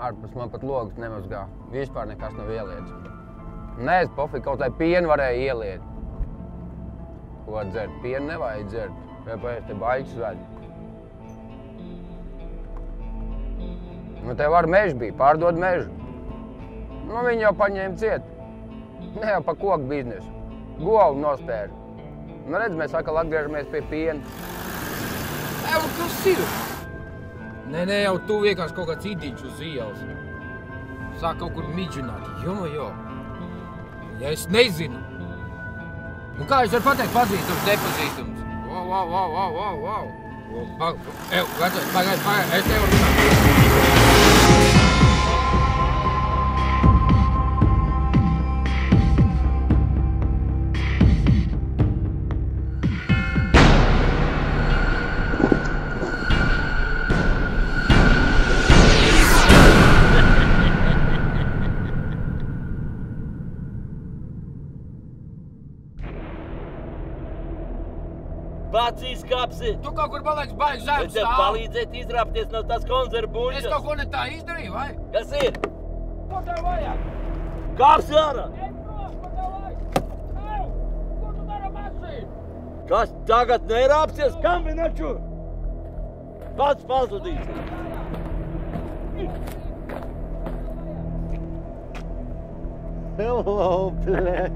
Ārpus man pat logus nemazgā. Vispār nekas nav ieliets. Nē, es pofīgi kaut tai pienu varēju ieliet. Ko dzert? Pienu nevajag dzert. Vai pēc te baļķis ved. Nu, tev ar mežu bija, pārdod mežu. Nu, viņi jau paņēma ciet. Ne jau pa koku biznesu. Govu nospēra. Nu, redz, mēs atkal atgriežamies pie piena. Evo, kas ir? Nē, jau tu vienkārši kaut kāds idiņš uz ielas. Sāk kaut kur midžināt. Jo. Ja es nezinu. Nu, kā es varu pateikt pazīstams, nepazīstams? Wow. Evo, pagaid, es tev runāju. Pats izkāpsi. Tu kaut kur paliec baigi zem stāv. Tev palīdzēt izrāpties no tās konzervu buļķas. Es kaut ko ne tā izdarīju, vai? Kas ir? Ko tev vajag? Kāpsi ārā! Ej prom, ko tev vajag? Ev, ko tu dari mašīnu? Kas tagad nerāpsies? Kam vienaču? Pats pazudīsi. Hello, blēd.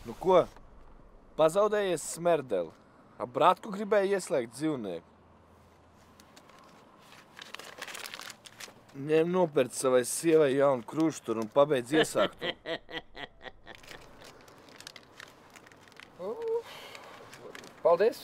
Nu ko? Pazaudējies smerdeli. Ap bratku gribēja ieslēgt dzīvnieku. Ņem nopērc savai sievai jaunu krušturu un pabeidz iesākt to. Paldies.